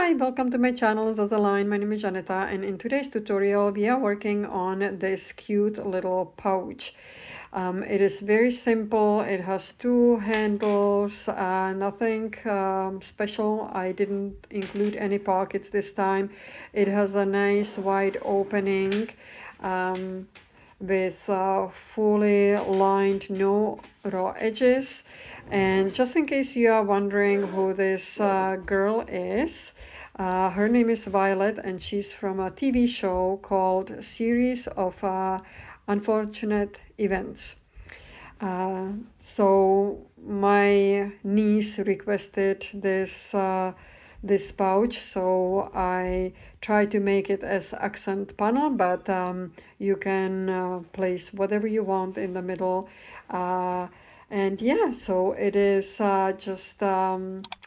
Hi, welcome to my channel Zazaline. My name is Janeta, and in today's tutorial we are working on this cute little pouch. It is very simple. It has two handles, nothing special. I didn't include any pockets this time. It has a nice wide opening with fully lined, no raw edges. And just in case you are wondering who this girl is, her name is Violet, and she's from a TV show called Series of Unfortunate Events. So my niece requested this pouch, so I try to make it as accent panel, but you can place whatever you want in the middle. And yeah, so it is just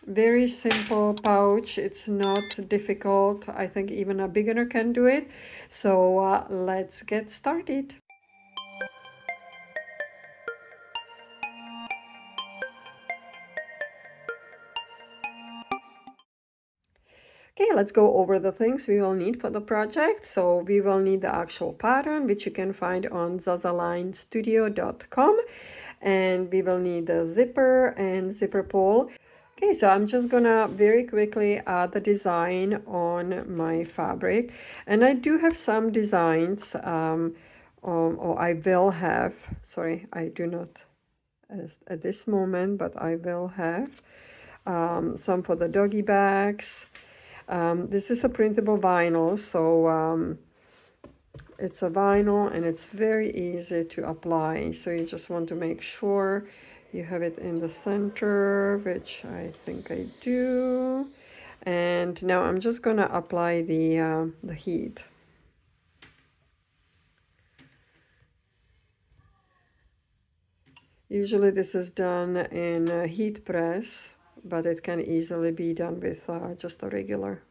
very simple pouch. It's not difficult. I think even a beginner can do it. So let's get started. Okay, let's go over the things we will need for the project. So we will need the actual pattern, which you can find on zazalinestudio.com. And we will need the zipper and zipper pull. Okay, so I'm just gonna very quickly add the design on my fabric. And I do have some designs, or I will have, sorry, I do not at this moment, but I will have some for the doggy bags. This is a printable vinyl, so it's a vinyl and it's very easy to apply. So you just want to make sure you have it in the center, which I think I do. And now I'm just gonna apply the heat. Usually this is done in a heat press, but it can easily be done with just a regular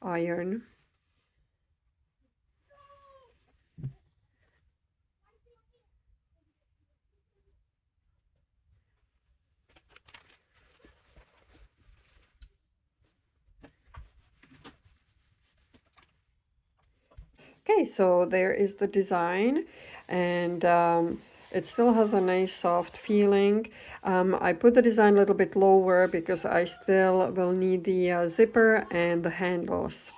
iron. Okay, so there is the design, and it still has a nice soft feeling. I put the design a little bit lower because I still will need the zipper and the handles.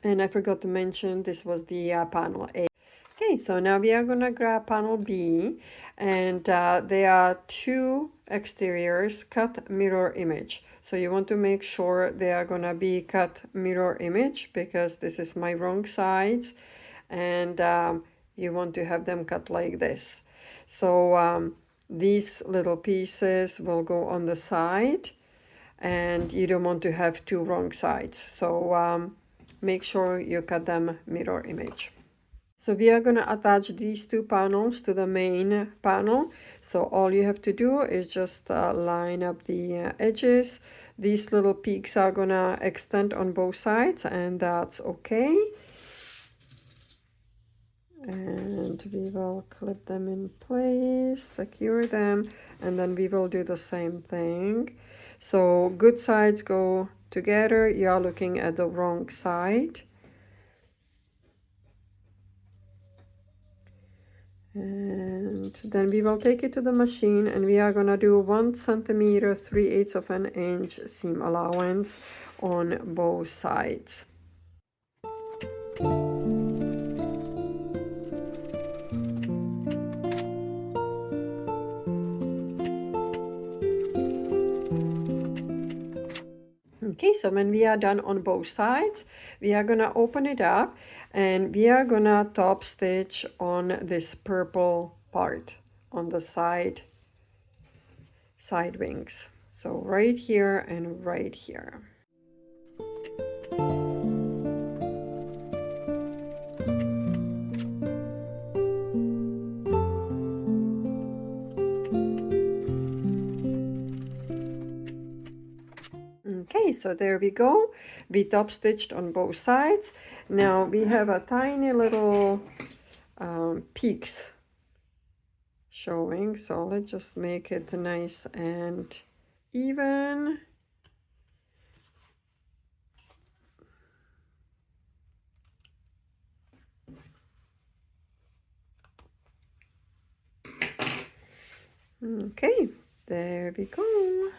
And I forgot to mention this was the panel A. Okay, so now we are gonna grab panel B, and there are two exteriors cut mirror image. So you want to make sure they are gonna be cut mirror image because this is my wrong sides, and you want to have them cut like this. So these little pieces will go on the side, and you don't want to have two wrong sides. So make sure you cut them mirror image. So we are going to attach these two panels to the main panel. So all you have to do is just line up the edges. These little peaks are going to extend on both sides, and that's okay. And we will clip them in place, secure them, and then we will do the same thing. So good sides go together. You are looking at the wrong side. And then we will take it to the machine, and we are gonna do 1 centimeter 3/8 of an inch seam allowance on both sides. Okay, so when we are done on both sides, we are gonna open it up, and we are gonna top stitch on this purple part on the side wings. So right here and right here. Okay, so there we go. We top stitched on both sides. Now we have a tiny little peaks showing, so let's just make it nice and even. Okay, there we go.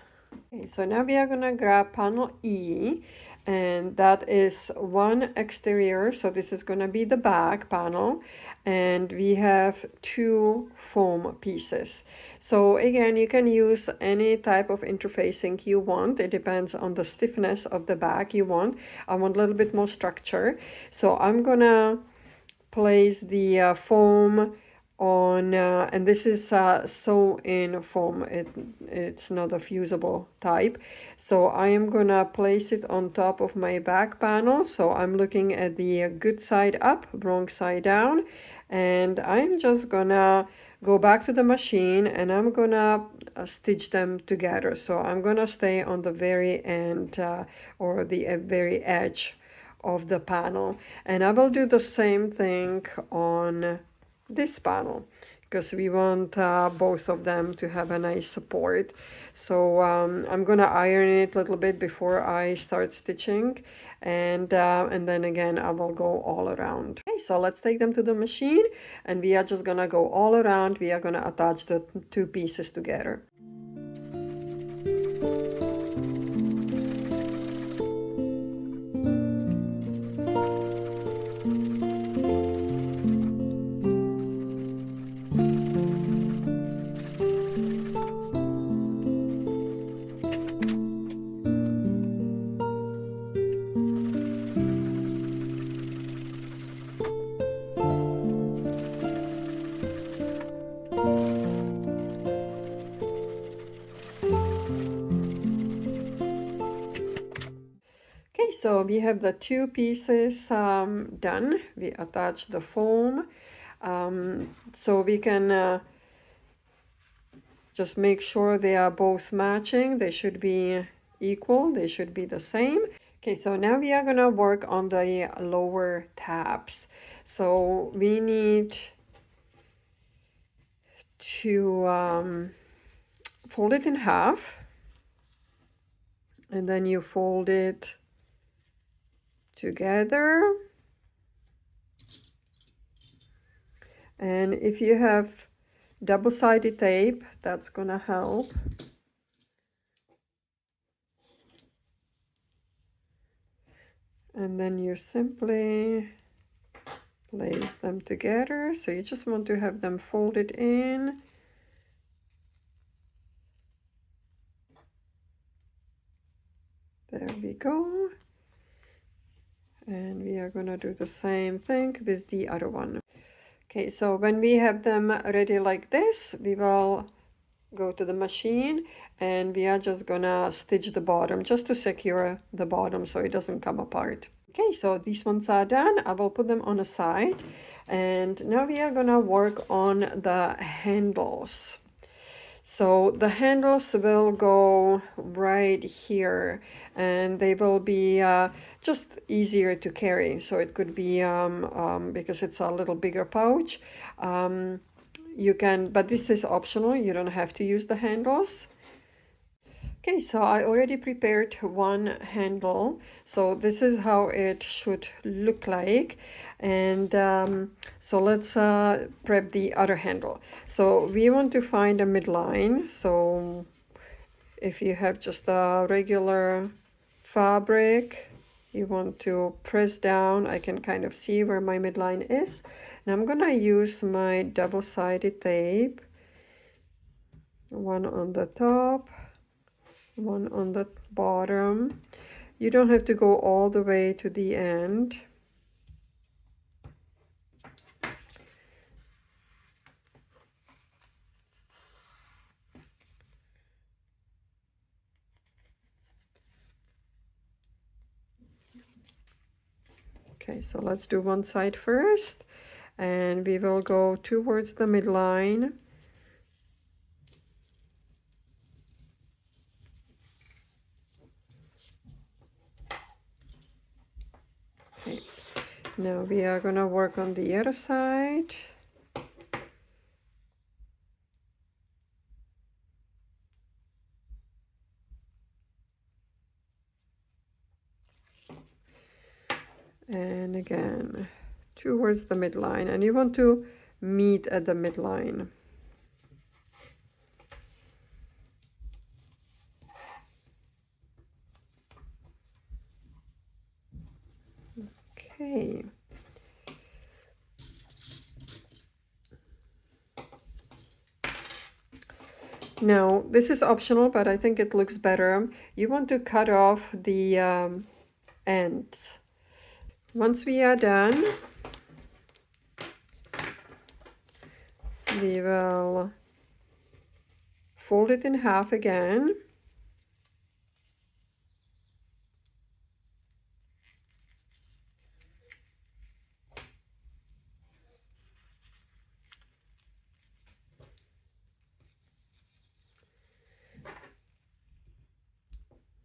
Okay, so now we are gonna grab panel E, and that is one exterior, so this is gonna be the back panel, and we have two foam pieces. So again, you can use any type of interfacing you want. It depends on the stiffness of the back you want. I want a little bit more structure, so I'm gonna place the foam on, and this is sew-in foam. It's not a fusible type. So I am gonna place it on top of my back panel. So I'm looking at the good side up, wrong side down, and I'm just gonna go back to the machine and I'm gonna stitch them together. So I'm gonna stay on the very end or the very edge of the panel, and I will do the same thing on this panel because we want both of them to have a nice support. So I'm gonna iron it a little bit before I start stitching, and then again I will go all around. Okay, so let's take them to the machine, and we are just gonna go all around. We are gonna attach the two pieces together. Okay, so we have the two pieces done. We attach the foam, so we can just make sure they are both matching. They should be equal, they should be the same. Okay, so now we are gonna work on the lower tabs. So we need to fold it in half, and then you fold it together. And if you have double-sided tape, that's gonna help. And then you simply place them together. So you just want to have them folded in. There we go. And we are gonna do the same thing with the other one. Okay, so when we have them ready like this, we will go to the machine and we are just gonna stitch the bottom just to secure the bottom so it doesn't come apart. Okay, so these ones are done. I will put them on a side, and now we are gonna work on the handles. So the handles will go right here, and they will be just easier to carry. So it could be because it's a little bigger pouch. You can, but this is optional. You don't have to use the handles. Okay, so I already prepared one handle. So this is how it should look like. And so let's prep the other handle. So we want to find a midline. So if you have just a regular fabric, you want to press down. I can kind of see where my midline is. And I'm gonna use my double-sided tape. One on the top, one on the bottom. You don't have to go all the way to the end. Okay, so let's do one side first, and we will go towards the midline. Okay, now we are gonna work on the other side. And again, towards the midline, and you want to meet at the midline. Okay. Now, this is optional, but I think it looks better. You want to cut off the ends. Once we are done, we will fold it in half again.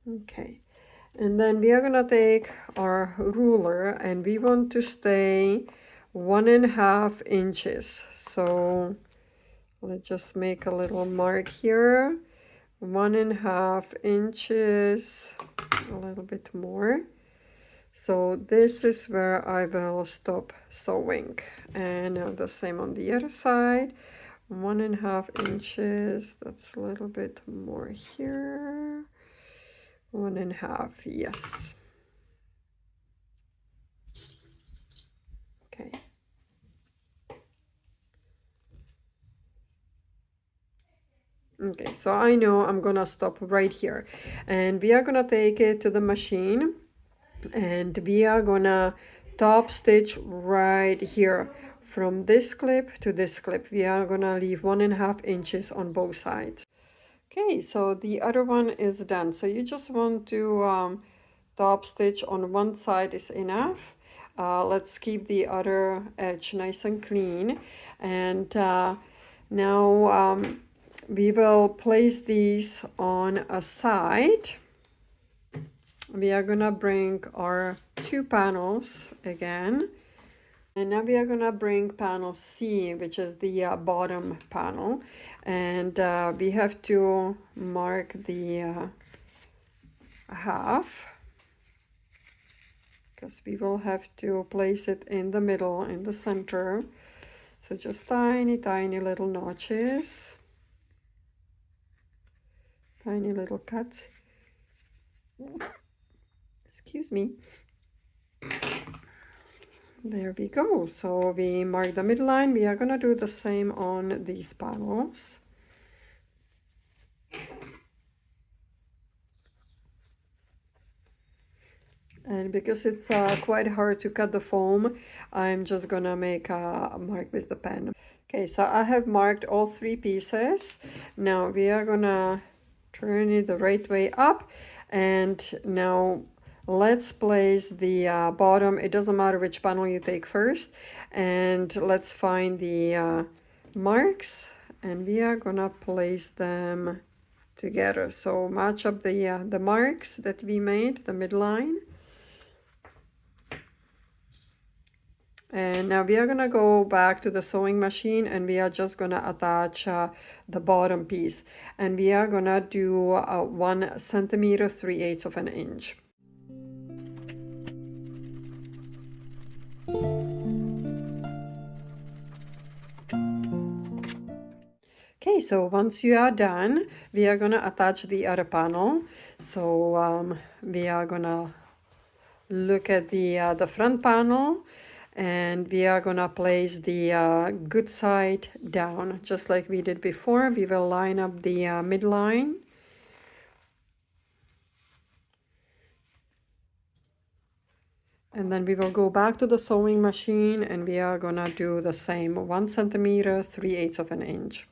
Okay, and then we are gonna take our ruler and we want to stay 1.5 inches. So let's just make a little mark here. 1.5 inches, a little bit more. So this is where I will stop sewing. And now the same on the other side. 1.5 inches, that's a little bit more here. 1.5, yes. Okay. Okay, so I know I'm gonna stop right here. And we are gonna take it to the machine and we are gonna top stitch right here. From this clip to this clip, we are gonna leave 1.5 inches on both sides. Okay, so the other one is done. So you just want to top stitch on one side is enough. Let's keep the other edge nice and clean. And now we will place these on a side. We are gonna bring our 2 panels again. And now we are gonna bring panel C, which is the bottom panel. And we have to mark the half, because we will have to place it in the middle, in the center. So just tiny, tiny little notches. Tiny little cuts. Excuse me. There we go. So we mark the midline. We are gonna do the same on these panels. And because it's quite hard to cut the foam, I'm just gonna make a mark with the pen. Okay, so I have marked all 3 pieces. Now we are gonna turn it the right way up, and now let's place the bottom. It doesn't matter which panel you take first, and let's find the marks, and we are gonna place them together. So match up the marks that we made, the midline. And now we are gonna go back to the sewing machine and we are just gonna attach the bottom piece. And we are gonna do 1 centimeter, 3/8 of an inch. Okay, so once you are done, we are gonna attach the other panel. So we are gonna look at the front panel, and we are gonna place the good side down, just like we did before. We will line up the midline. And then we will go back to the sewing machine and we are gonna do the same, 1 centimeter, 3/8 of an inch.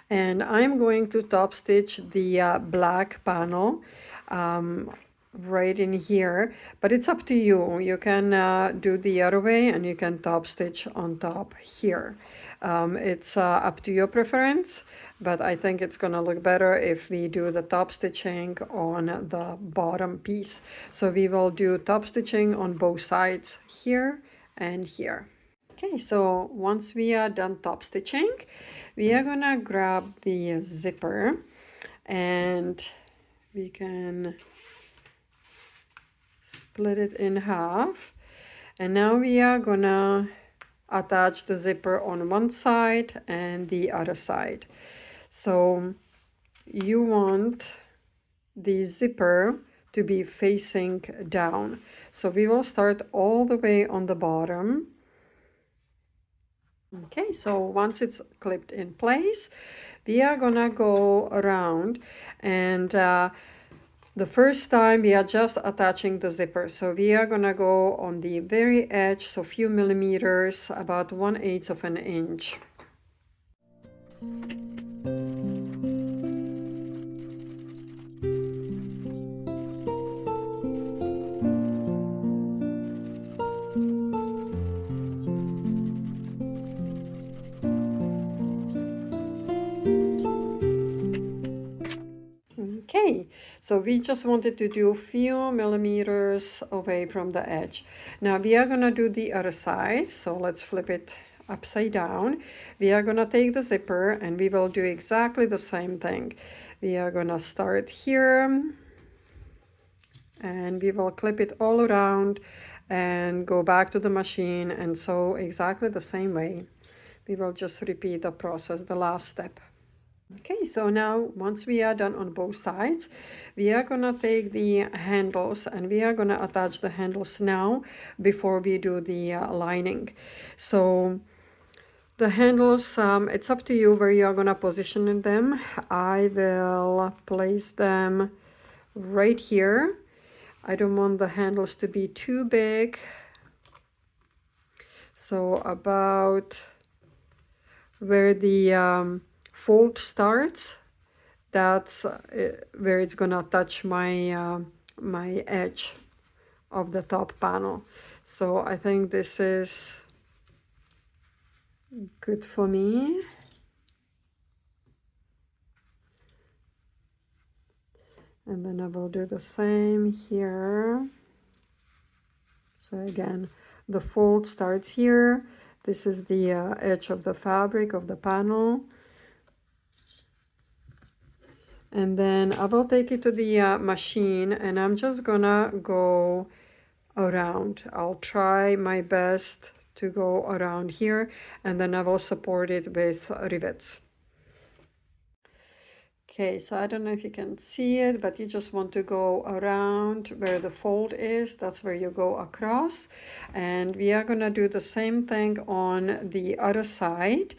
And I'm going to top stitch the black panel right in here, but it's up to you. You can do the other way and you can top stitch on top here. It's up to your preference, but I think it's gonna look better if we do the top stitching on the bottom piece. So we will do top stitching on both sides, here and here. Okay, so once we are done top stitching, we are gonna grab the zipper and we can split it in half. And now we are gonna attach the zipper on one side and the other side. So you want the zipper to be facing down. So we will start all the way on the bottom. Okay, so once it's clipped in place, we are gonna go around, and the first time we are just attaching the zipper. So we are gonna go on the very edge, so few millimeters, about 1/8 of an inch. Okay, so we just wanted to do a few millimeters away from the edge. Now we are gonna do the other side, so let's flip it upside down. We are gonna take the zipper and we will do exactly the same thing. We are gonna start here and we will clip it all around and go back to the machine and sew exactly the same way. We will just repeat the process, the last step. Okay, so now once we are done on both sides, we are gonna take the handles and we are gonna attach the handles now before we do the lining. So the handles, it's up to you where you are gonna position them. I will place them right here. I don't want the handles to be too big. So about where the fold starts, that's where it's gonna touch my my edge of the top panel. So I think this is good for me. And then I will do the same here. So again, the fold starts here. This is the edge of the fabric of the panel. And then I will take it to the machine and I'm just gonna go around. I'll try my best to go around here and then I will support it with rivets. Okay, so I don't know if you can see it, but you just want to go around where the fold is. That's where you go across. And we are gonna do the same thing on the other side.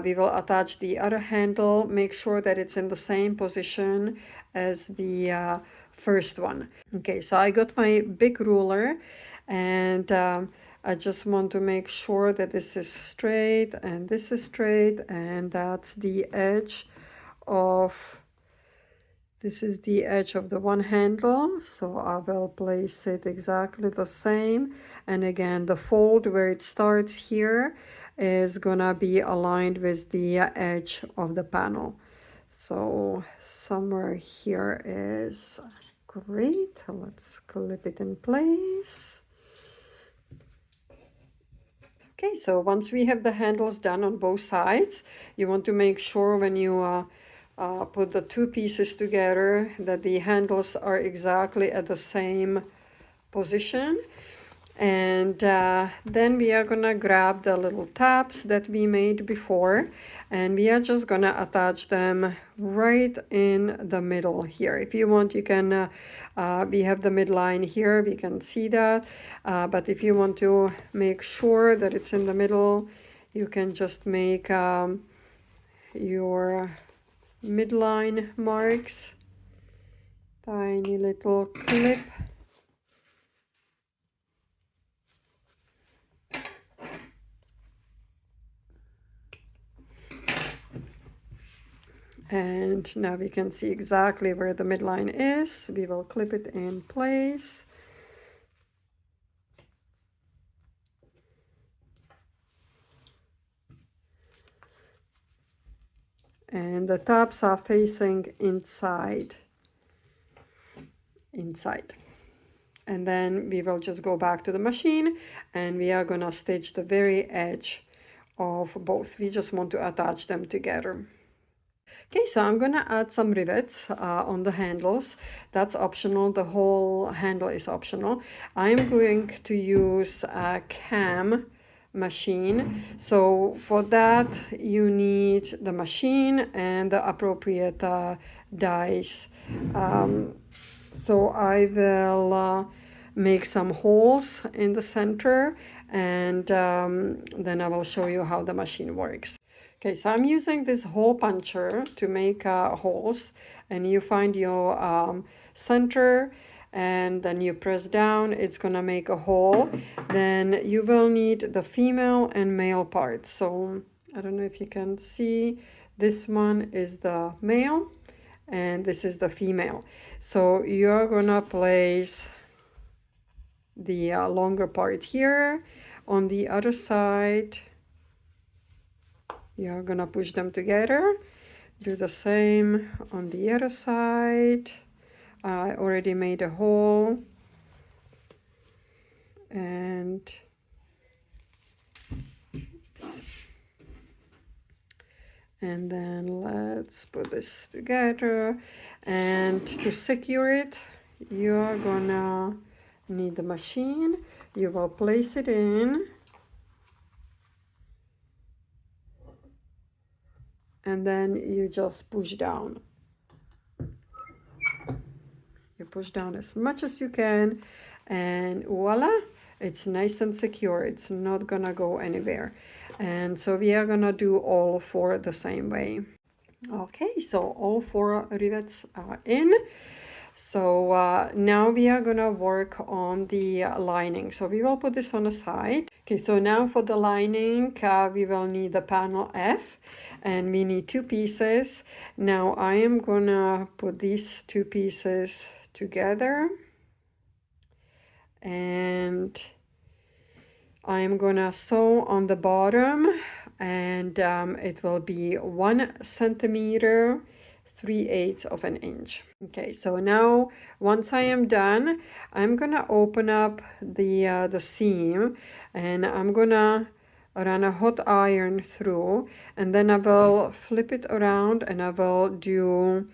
We will attach the other handle, make sure that it's in the same position as the first one. Okay, so I got my big ruler and I just want to make sure that this is straight and this is straight, and that's the edge of, this is the edge of the one handle. So I will place it exactly the same, and again the fold where it starts here is gonna be aligned with the edge of the panel. So somewhere here is great. Let's clip it in place. Okay, so once we have the handles done on both sides, you want to make sure when you put the two pieces together that the handles are exactly at the same position. And then we are gonna grab the little tabs that we made before and we are just gonna attach them right in the middle here. If you want, you can we have the midline here, we can see that, but if you want to make sure that it's in the middle, you can just make your midline marks, tiny little clip. And now we can see exactly where the midline is. We will clip it in place. And the tabs are facing inside. And then we will just go back to the machine and we are gonna stitch the very edge of both. We just want to attach them together. Okay, so I'm gonna add some rivets on the handles. That's optional. The whole handle is optional. I'm going to use a cam machine. So for that you need the machine and the appropriate dies. So I will make some holes in the center, and then I will show you how the machine works. Okay, so I'm using this hole puncher to make holes, and you find your center, and then you press down, it's gonna make a hole. Then you will need the female and male parts. So I don't know if you can see, this one is the male and this is the female. So you're gonna place the longer part here. On the other side, you're gonna push them together. Do the same on the other side. I already made a hole, and then let's put this together. And to secure it, you're gonna need the machine. You will place it in, and then you just push down. You push down as much as you can, and voila, it's nice and secure. It's not gonna go anywhere. And so we are gonna do all four the same way. Okay, so all four rivets are in. So now we are gonna work on the lining. So we will put this on the side. Okay, so now for the lining, we will need the panel F, and we need 2 pieces. Now I am gonna put these 2 pieces together, and I'm gonna sew on the bottom, and it will be 1 centimeter 3/8 of an inch. Okay, so now once I am done, I'm gonna open up the seam, and I'm gonna run a hot iron through, and then I will flip it around, and I will do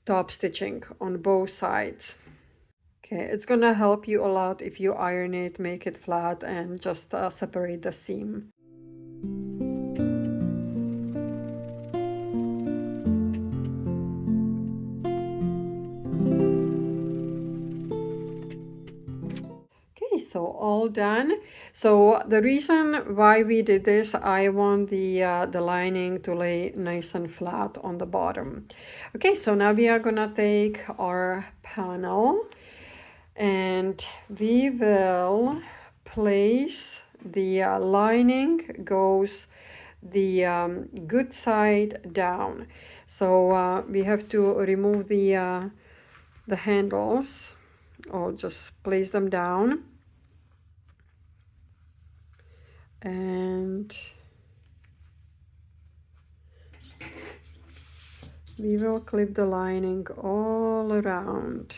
top stitching on both sides. Okay, it's gonna help you a lot if you iron it, make it flat, and just separate the seam. Okay, so all done. So the reason why we did this, I want the lining to lay nice and flat on the bottom. Okay, so now we are gonna take our panel, and we will place the lining goes the good side down. So we have to remove the handles, or just place them down, and we will clip the lining all around.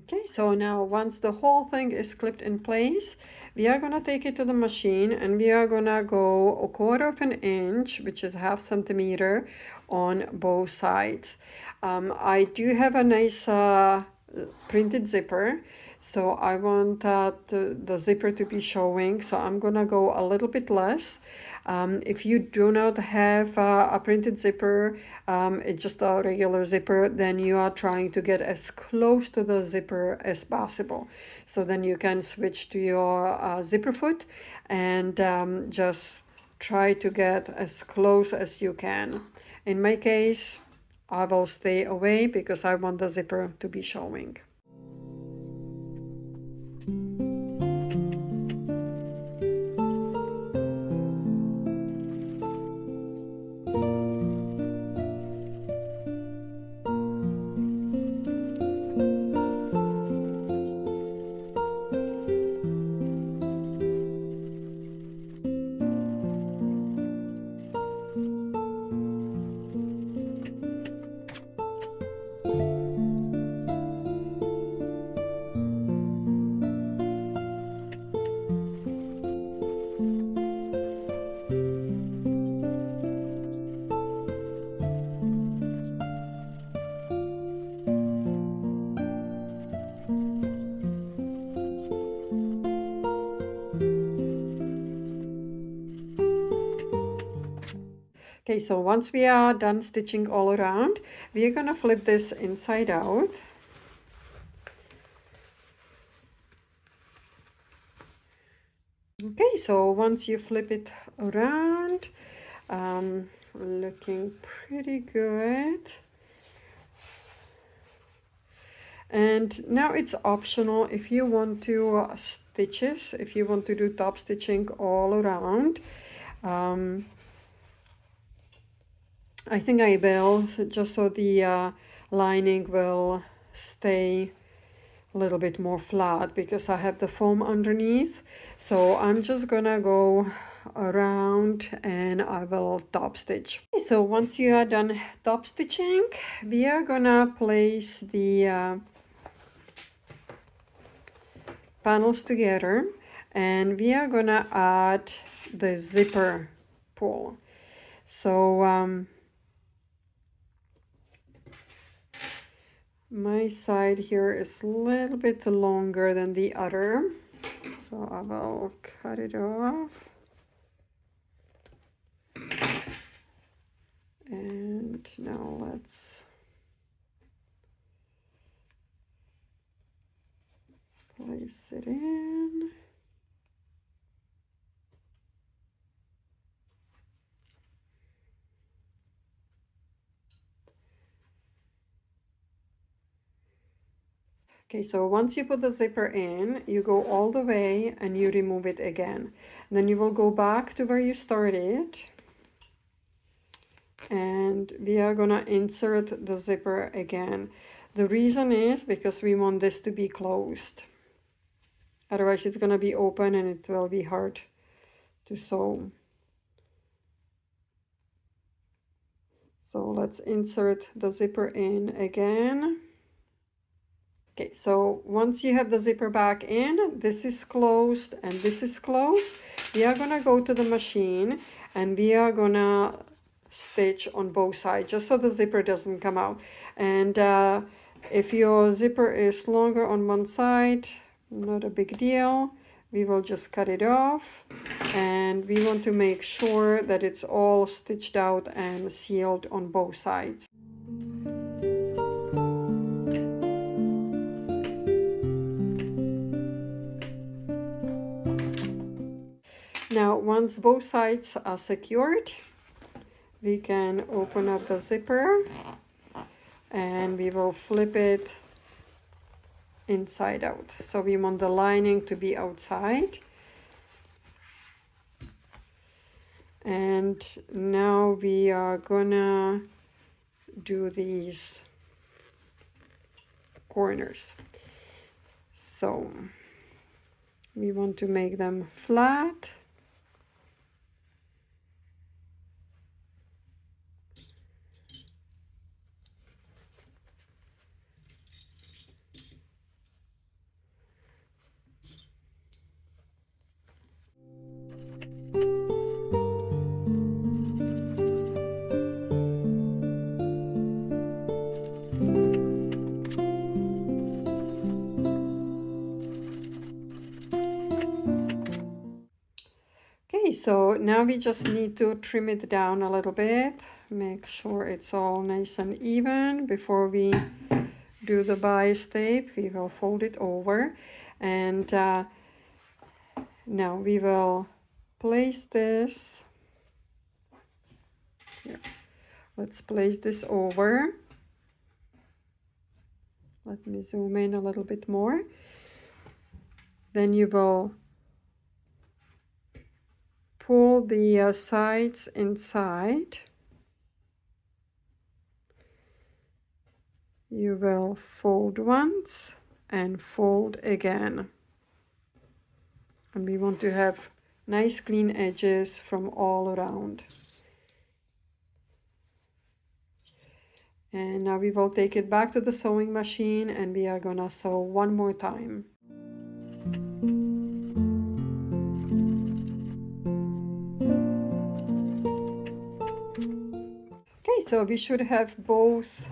Okay, so now once the whole thing is clipped in place, we are gonna take it to the machine, and we are gonna go 1/4 of an inch, which is 1/2 centimeter, on both sides. I do have a nice printed zipper, so I want the zipper to be showing, so I'm gonna go a little bit less. If you do not have a printed zipper, it's just a regular zipper, then you are trying to get as close to the zipper as possible. So then you can switch to your zipper foot, and just try to get as close as you can. In my case, I will stay away because I want the zipper to be showing. Okay, so once we are done stitching all around, we are gonna flip this inside out. Okay, so once you flip it around, looking pretty good. And now it's optional if you want to stitches, if you want to do top stitching all around. I think I will, just so the lining will stay a little bit more flat because I have the foam underneath. So I'm just gonna go around and I will top stitch. Okay, so once you are done top stitching, we are gonna place the panels together and we are gonna add the zipper pull. So my side here is a little bit longer than the other, so I will cut it off. And now let's place it in. Okay, so once you put the zipper in, you go all the way and you remove it again. And then you will go back to where you started. And we are gonna insert the zipper again. The reason is because we want this to be closed. Otherwise it's gonna be open and it will be hard to sew. So let's insert the zipper in again. Okay, so once you have the zipper back in, this is closed and this is closed. We are gonna go to the machine and we are gonna stitch on both sides just so the zipper doesn't come out. And if your zipper is longer on one side, not a big deal. We will just cut it off and we want to make sure that it's all stitched out and sealed on both sides. Now, once both sides are secured, we can open up the zipper and we will flip it inside out. So we want the lining to be outside. And now we are gonna do these corners. So we want to make them flat. Okay, so now we just need to trim it down a little bit, make sure it's all nice and even. Before we do the bias tape, we will fold it over, and now we will place this here. Let's place this over. Let me zoom in a little bit more. Then you will pull the sides inside. You will fold once and fold again. And we want to have nice clean edges from all around. And now we will take it back to the sewing machine and we are gonna sew one more time. Okay, so we should have both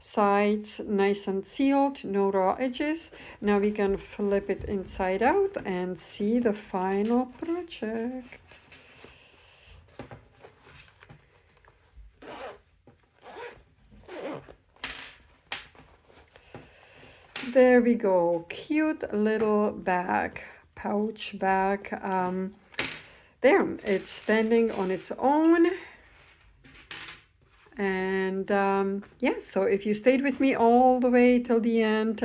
sides nice and sealed, no raw edges. Now we can flip it inside out and see the final project. There we go. Cute little bag, pouch bag. There, it's standing on its own. And yeah, so if you stayed with me all the way till the end,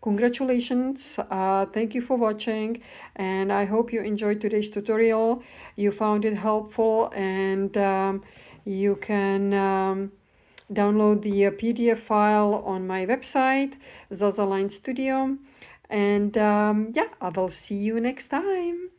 congratulations. Thank you for watching, and I hope you enjoyed today's tutorial. You found it helpful, and you can download the PDF file on my website, Zaza Line Studio. And yeah, I will see you next time.